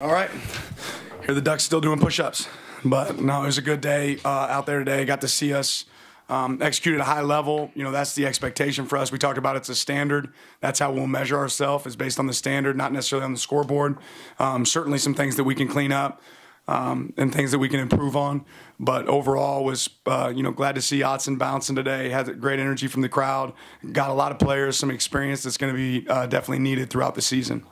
All right, here the Ducks still doing push-ups, but no, it was a good day out there today. Got to see us execute at a high level. You know, that's the expectation for us. We talked about it's a standard. That's how we'll measure ourselves, is based on the standard, not necessarily on the scoreboard. Certainly some things that we can clean up and things that we can improve on. But overall, was glad to see Otson bouncing today. Had great energy from the crowd. Got a lot of players, some experience that's going to be definitely needed throughout the season.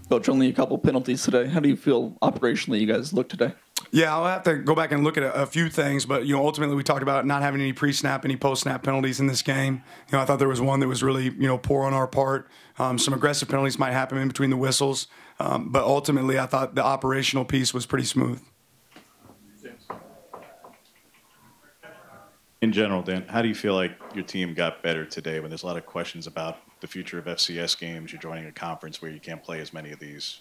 Coach, only a couple penalties today. How do you feel operationally you guys look today? Yeah, I'll have to go back and look at a few things, but ultimately we talked about not having any pre-snap, any post-snap penalties in this game. I thought there was one that was really poor on our part. Some aggressive penalties might happen in between the whistles, but ultimately I thought the operational piece was pretty smooth. In general, Dan, how do you feel like your team got better today when there's a lot of questions about the future of FCS games? You're joining a conference where you can't play as many of these.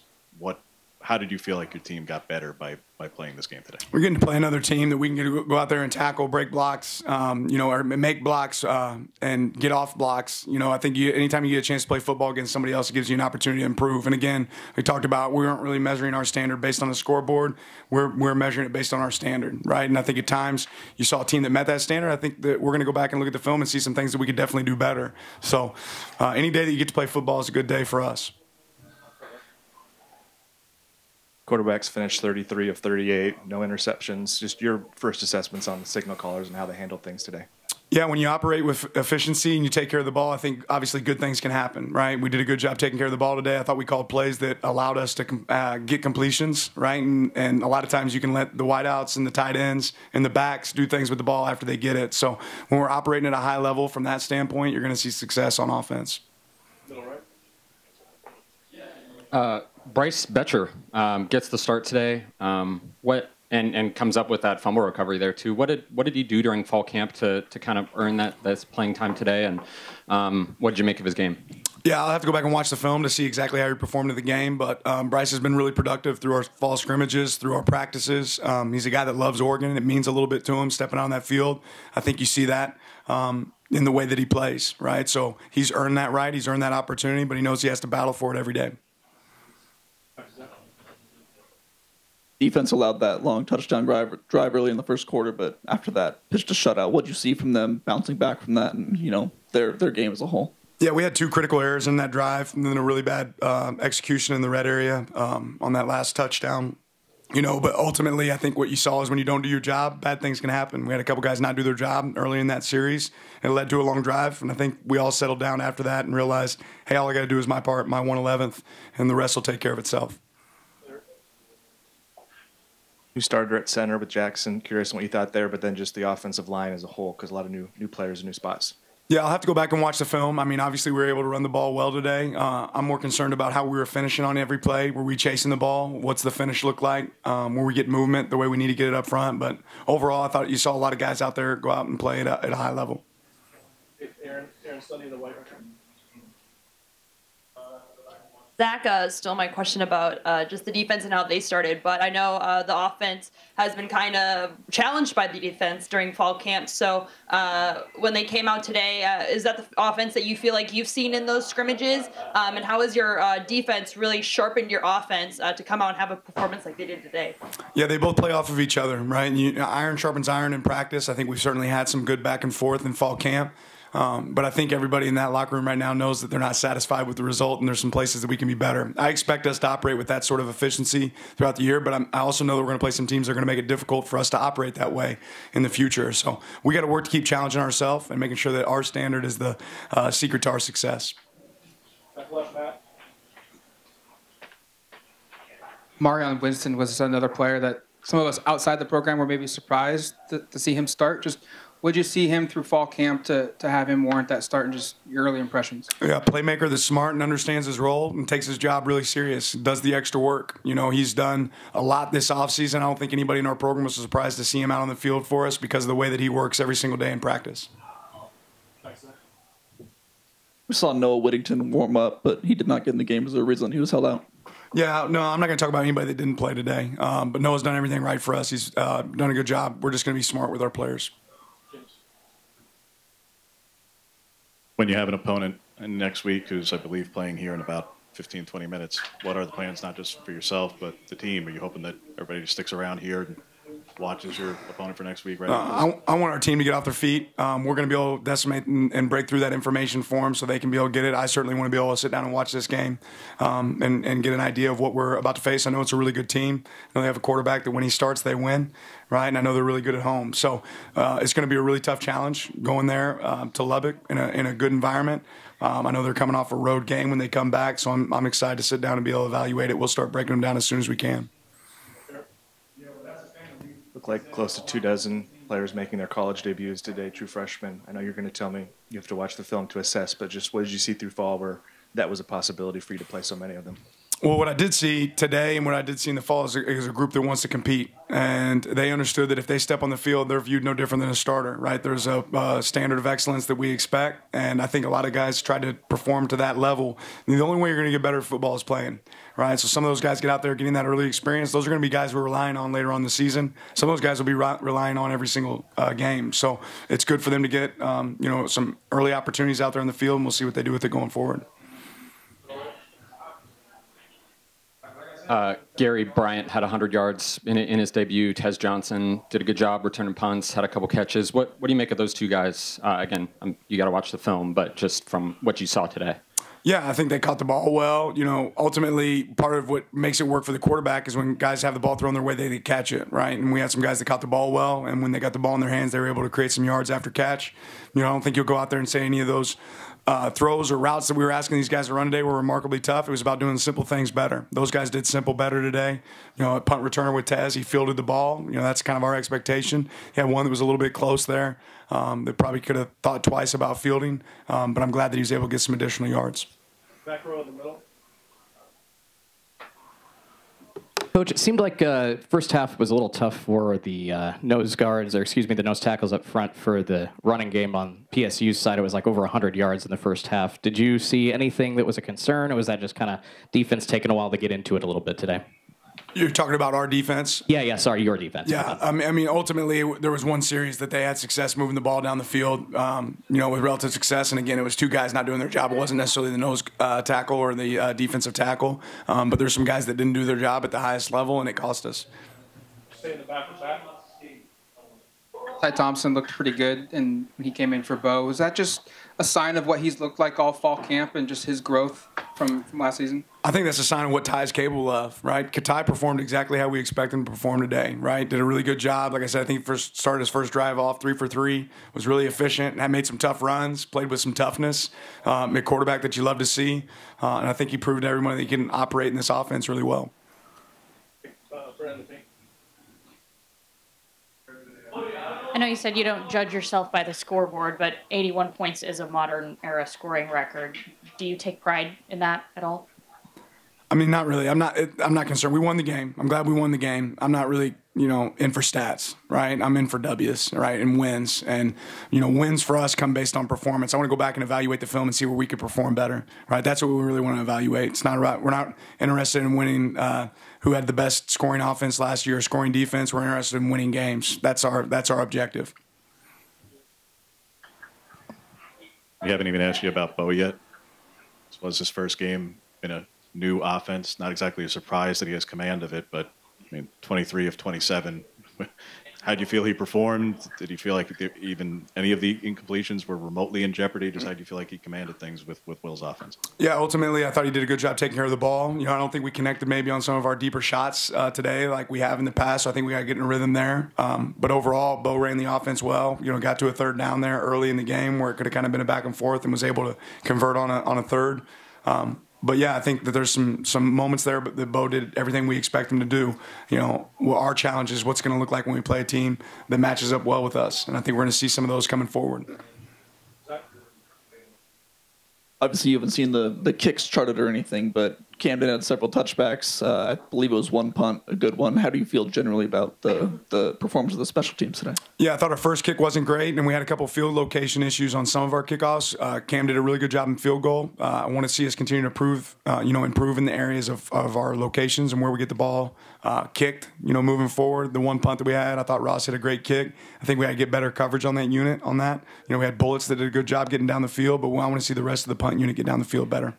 How did you feel like your team got better by playing this game today? We're getting to play another team that we can go out there and tackle, break blocks, or make blocks and get off blocks. I think anytime you get a chance to play football against somebody else, it gives you an opportunity to improve. And again, we talked about we weren't really measuring our standard based on the scoreboard. We're measuring it based on our standard, right? And I think at times you saw a team that met that standard. I think that we're going to go back and look at the film and see some things that we could definitely do better. So any day that you get to play football is a good day for us. Quarterbacks finished 33 of 38, no interceptions. Just your first assessments on the signal callers and how they handled things today. Yeah, when you operate with efficiency and you take care of the ball, I think obviously good things can happen, right? We did a good job taking care of the ball today. I thought we called plays that allowed us to get completions, right? And a lot of times you can let the wideouts and the tight ends and the backs do things with the ball after they get it. So when we're operating at a high level from that standpoint, you're going to see success on offense. Bryce Betcher gets the start today. And comes up with that fumble recovery there too. What did he do during fall camp to kind of earn this playing time today? And what did you make of his game? Yeah, I'll have to go back and watch the film to see exactly how he performed in the game. But Bryce has been really productive through our fall scrimmages, through our practices. He's a guy that loves Oregon. It means a little bit to him stepping on that field. I think you see that in the way that he plays, right? So he's earned that right. He's earned that opportunity, but he knows he has to battle for it every day. Defense allowed that long touchdown drive early in the first quarter, but after that, pitched a shutout. What did you see from them bouncing back from that and, their game as a whole? Yeah, we had two critical errors in that drive and then a really bad execution in the red area on that last touchdown. But ultimately, I think what you saw is when you don't do your job, bad things can happen. We had a couple guys not do their job early in that series. It led to a long drive, and I think we all settled down after that and realized, hey, all I got to do is my part, my 1/11th, and the rest will take care of itself. You started at center with Jackson. Curious on what you thought there, but then just the offensive line as a whole, because a lot of new players and new spots. Yeah, I'll have to go back and watch the film. I mean, obviously we were able to run the ball well today. I'm more concerned about how we were finishing on every play. Were we chasing the ball? What's the finish look like? Were we getting movement the way we need to get it up front? But overall, I thought you saw a lot of guys out there go out and play at a high level. Aaron Sunny, the white record. Zach, still my question about just the defense and how they started, but I know the offense has been kind of challenged by the defense during fall camp. So when they came out today, is that the offense that you feel like you've seen in those scrimmages? And how has your defense really sharpened your offense to come out and have a performance like they did today? Yeah, they both play off of each other, right? And iron sharpens iron in practice. I think we've certainly had some good back and forth in fall camp. But I think everybody in that locker room right now knows that they're not satisfied with the result, and there's some places that we can be better. I expect us to operate with that sort of efficiency throughout the year, but I also know that we're going to play some teams that are going to make it difficult for us to operate that way in the future. So we got to work to keep challenging ourselves and making sure that our standard is the secret to our success. Marion Winston was another player that some of us outside the program were maybe surprised to see him start. Just what did you see him through fall camp to have him warrant that start and just your early impressions? Yeah, playmaker that's smart and understands his role and takes his job really serious, does the extra work. He's done a lot this offseason. I don't think anybody in our program was surprised to see him out on the field for us because of the way that he works every single day in practice. We saw Noah Whittington warm up, but he did not get in the game. Was there a reason he was held out? Yeah, no, I'm not going to talk about anybody that didn't play today. But Noah's done everything right for us. He's done a good job. We're just going to be smart with our players. When you have an opponent And next week, who's, I believe, playing here in about 15, 20 minutes, what are the plans, not just for yourself, but the team? Are you hoping that everybody just sticks around here and watches your opponent for next week? Right. I want our team to get off their feet. We're going to be able to decimate and break through that information for them so they can be able to get it. I certainly want to be able to sit down and watch this game and get an idea of what we're about to face. I know it's a really good team. I know they have a quarterback that when he starts, they win, right? And I know they're really good at home. So it's going to be a really tough challenge going there to Lubbock in a good environment. I know they're coming off a road game when they come back, so I'm excited to sit down and be able to evaluate it. We'll start breaking them down as soon as we can. Look like close to 24 players making their college debuts today, true freshmen. I know you're going to tell me you have to watch the film to assess, but just what did you see through fall where that was a possibility for you to play so many of them? Well, what I did see today and what I did see in the fall is a group that wants to compete. And they understood that if they step on the field, they're viewed no different than a starter, right? There's a standard of excellence that we expect. And I think a lot of guys try to perform to that level. And the only way you're going to get better at football is playing, right? So some of those guys get out there getting that early experience. Those are going to be guys we're relying on later on in the season. Some of those guys will be relying on every single game. So it's good for them to get, some early opportunities out there in the field, and we'll see what they do with it going forward. Gary Bryant had 100 yards in his debut. Tez Johnson did a good job returning punts, had a couple catches. What do you make of those two guys? Again, you got to watch the film, but just from what you saw today. Yeah, I think they caught the ball well. Ultimately, part of what makes it work for the quarterback is when guys have the ball thrown their way, they catch it, right? And we had some guys that caught the ball well, and when they got the ball in their hands, they were able to create some yards after catch. I don't think you'll go out there and say any of those throws or routes that we were asking these guys to run today were remarkably tough. It was about doing simple things better. Those guys did simple better today. A punt returner with Tez, he fielded the ball. That's kind of our expectation. He had one that was a little bit close there that probably could have thought twice about fielding, but I'm glad that he was able to get some additional yards. Back row in the middle. Coach, it seemed like first half was a little tough for the the nose tackles up front for the running game on PSU's side. It was like over 100 yards in the first half. Did you see anything that was a concern, or was that just kind of defense taking a while to get into it a little bit today? You're talking about our defense? Yeah, sorry, your defense. Yeah, I mean, ultimately, there was one series that they had success moving the ball down the field, with relative success. And again, it was two guys not doing their job. It wasn't necessarily the nose tackle or the defensive tackle, but there's some guys that didn't do their job at the highest level, and it cost us. Stay in the back of that. Ty Thompson looked pretty good, and he came in for Bo. Was that just a sign of what he's looked like all fall camp and just his growth from last season? I think that's a sign of what Ty's capable of, right? Ty performed exactly how we expect him to perform today, right? Did a really good job. Like I said, I think he started his first drive off 3 for 3, was really efficient, and made some tough runs, played with some toughness, a quarterback that you love to see. And I think he proved to everyone that he can operate in this offense really well. I know you said you don't judge yourself by the scoreboard, but 81 points is a modern era scoring record. Do you take pride in that at all? I mean, not really. I'm not concerned. We won the game. I'm glad we won the game. I'm not really, in for stats, right? I'm in for W's, right, and wins. And, wins for us come based on performance. I want to go back and evaluate the film and see where we could perform better, right? That's what we really want to evaluate. It's not about, we're not interested in winning who had the best scoring offense last year, scoring defense. We're interested in winning games. That's our objective. We haven't even asked you about Bo yet. This was his first game in a new offense. Not exactly a surprise that he has command of it, but 23 of 27. How did you feel he performed? Did you feel like even any of the incompletions were remotely in jeopardy? Just how do you feel like he commanded things with Will's offense? Yeah, ultimately, I thought he did a good job taking care of the ball. I don't think we connected maybe on some of our deeper shots today like we have in the past. So I think we got to get in a rhythm there. But overall, Bo ran the offense well. Got to a third down there early in the game where it could have kind of been a back and forth and was able to convert on a third. But yeah, I think that there's some moments there, but that Bo did everything we expect him to do. Our challenge is what's going to look like when we play a team that matches up well with us, and I think we're going to see some of those coming forward. Obviously, you haven't seen the kicks charted or anything, but Camden had several touchbacks. I believe it was one punt, a good one. How do you feel generally about the performance of the special teams today? Yeah, I thought our first kick wasn't great, and we had a couple field location issues on some of our kickoffs. Cam did a really good job in field goal. I want to see us continue to improve in the areas of our locations and where we get the ball kicked. Moving forward, the one punt that we had, I thought Ross hit a great kick. I think we had to get better coverage on that unit. On that, we had Bullets that did a good job getting down the field, but I want to see the rest of the punt unit get down the field better.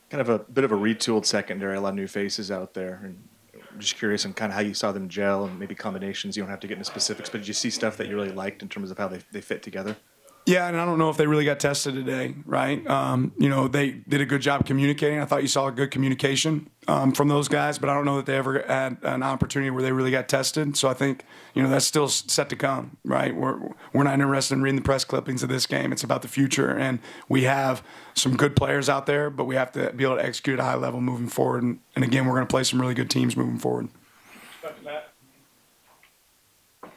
Kind of a bit of a retooled secondary, a lot of new faces out there. And I'm just curious on kind of how you saw them gel and maybe combinations. You don't have to get into specifics, but did you see stuff that you really liked in terms of how they fit together? Yeah, and I don't know if they really got tested today, right? They did a good job communicating. I thought you saw a good communication from those guys, but I don't know that they ever had an opportunity where they really got tested. So I think, that's still set to come, right? We're not interested in reading the press clippings of this game. It's about the future, and we have some good players out there, but we have to be able to execute at a high level moving forward. And again, we're going to play some really good teams moving forward. I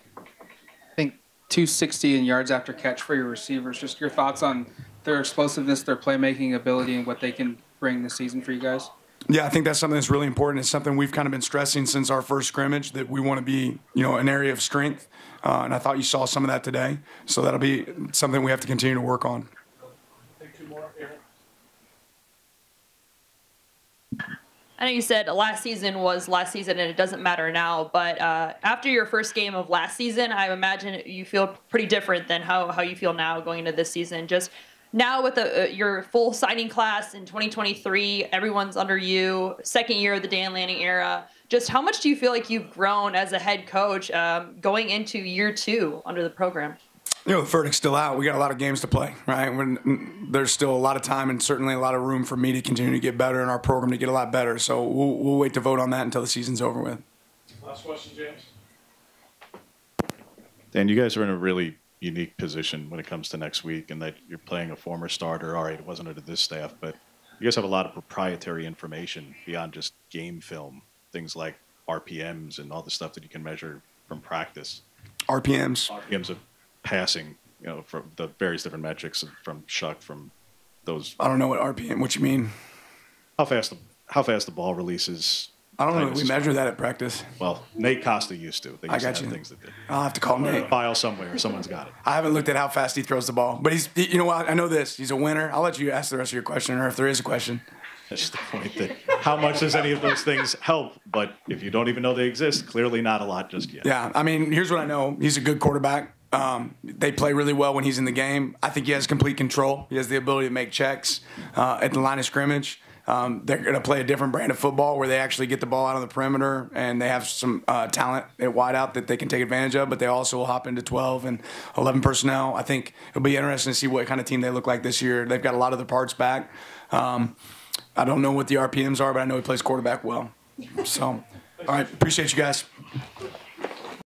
think 260 in yards after catch for your receivers. Just your thoughts on their explosiveness, their playmaking ability, and what they can bring this season for you guys? Yeah, I think that's something that's really important. It's something we've kind of been stressing since our first scrimmage, that we want to be, an area of strength. And I thought you saw some of that today. So that'll be something we have to continue to work on. Take two more. Aaron. I know you said last season was last season and it doesn't matter now, but after your first game of last season, I imagine you feel pretty different than how you feel now going into this season. Just now with your full signing class in 2023, everyone's under you, second year of the Dan Lanning era. Just how much do you feel like you've grown as a head coach going into year 2 under the program? The verdict's still out. We got a lot of games to play, right? There's still a lot of time and certainly a lot of room for me to continue to get better and our program to get a lot better. So we'll wait to vote on that until the season's over with. Last question, James. Dan, you guys are in a really unique position when it comes to next week, and that you're playing a former starter. All right, it wasn't under this staff, but you guys have a lot of proprietary information beyond just game film, things like RPMs and all the stuff that you can measure from practice. RPMs of passing, from the various different metrics from Shuck, from those. I don't know what you mean. How fast the ball releases. I don't know that we measure that at practice. Well, Nate Costa used to. They used I got to have you. things that did. I'll have to call Nate. File somewhere. Someone's got it. I haven't looked at how fast he throws the ball, but you know what? I know this. He's a winner. I'll let you ask the rest of your question, or if there is a question. That's the point. That how much does any of those things help? But if you don't even know they exist, clearly not a lot just yet. Yeah, I mean, here's what I know. He's a good quarterback. They play really well when he's in the game. I think he has complete control. He has the ability to make checks at the line of scrimmage. They're going to play a different brand of football where they actually get the ball out on the perimeter, and they have some talent at wideout that they can take advantage of, but they also will hop into 12 and 11 personnel. I think it'll be interesting to see what kind of team they look like this year. They've got a lot of the parts back. I don't know what the RPMs are, but I know he plays quarterback well. So, all right, appreciate you guys.